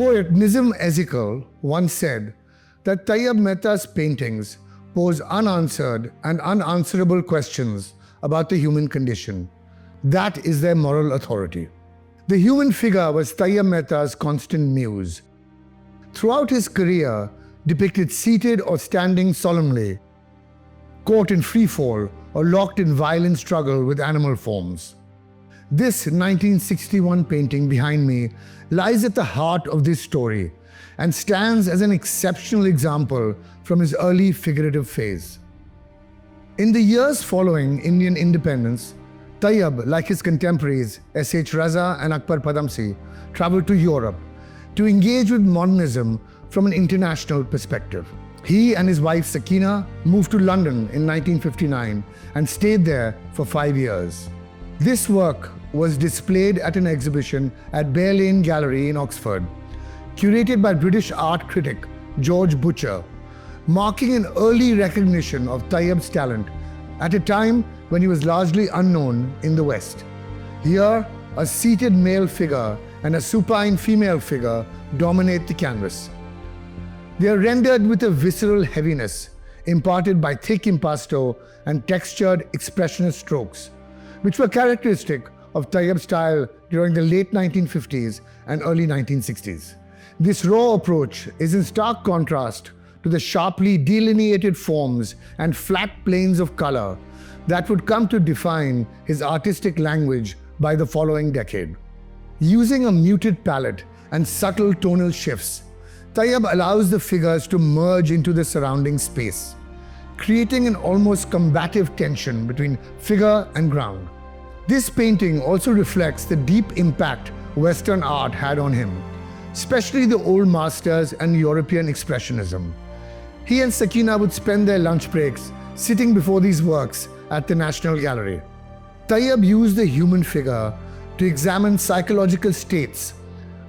poet Nizam Ezekiel once said that Tyeb Mehta's paintings pose unanswered and unanswerable questions about the human condition. That is their moral authority. The human figure was Tyeb Mehta's constant muse. Throughout his career, depicted seated or standing solemnly, caught in free fall or locked in violent struggle with animal forms. This 1961 painting behind me lies at the heart of this story and stands as an exceptional example from his early figurative phase. In the years following Indian independence, Tyeb, like his contemporaries S.H. Raza and Akbar Padamsee, traveled to Europe to engage with modernism from an international perspective. He and his wife Sakina moved to London in 1959 and stayed there for 5 years. This work was displayed at an exhibition at Bear Lane Gallery in Oxford, curated by British art critic George Butcher, marking an early recognition of Tyeb's talent at a time when he was largely unknown in the West. Here, a seated male figure and a supine female figure dominate the canvas. They are rendered with a visceral heaviness imparted by thick impasto and textured expressionist strokes, which were characteristic of Tyeb's style during the late 1950s and early 1960s. This raw approach is in stark contrast to the sharply delineated forms and flat planes of color that would come to define his artistic language by the following decade. Using a muted palette and subtle tonal shifts, Tyeb allows the figures to merge into the surrounding space, creating an almost combative tension between figure and ground. This painting also reflects the deep impact Western art had on him, especially the old masters and European Expressionism. He and Sakina would spend their lunch breaks sitting before these works at the National Gallery. Tyeb used the human figure to examine psychological states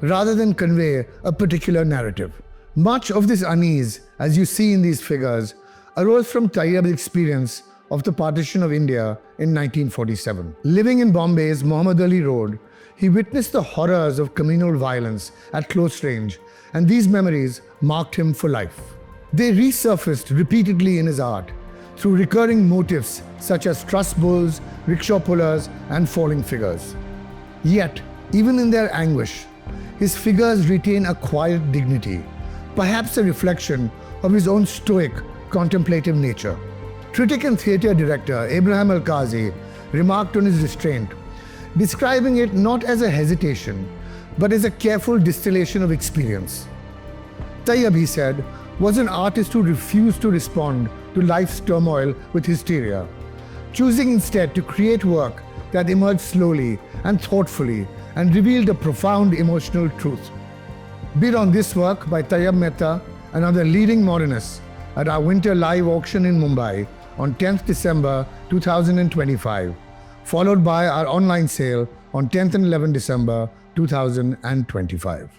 rather than convey a particular narrative. Much of this unease, as you see in these figures, arose from Tyeb's experience of the partition of India in 1947. Living in Bombay's Muhammad Ali Road, he witnessed the horrors of communal violence at close range, and these memories marked him for life. They resurfaced repeatedly in his art through recurring motifs such as truss bulls, rickshaw pullers, and falling figures. Yet, even in their anguish, his figures retain a quiet dignity, perhaps a reflection of his own stoic, contemplative nature. Critic and theatre director Abraham Al-Qazi remarked on his restraint, describing it not as a hesitation, but as a careful distillation of experience. Tyeb, he said, was an artist who refused to respond to life's turmoil with hysteria, choosing instead to create work that emerged slowly and thoughtfully and revealed a profound emotional truth. Bid on this work by Tyeb Mehta and other leading modernists at our winter live auction in Mumbai on 10th December 2025, followed by our online sale on 10th and 11th December 2025.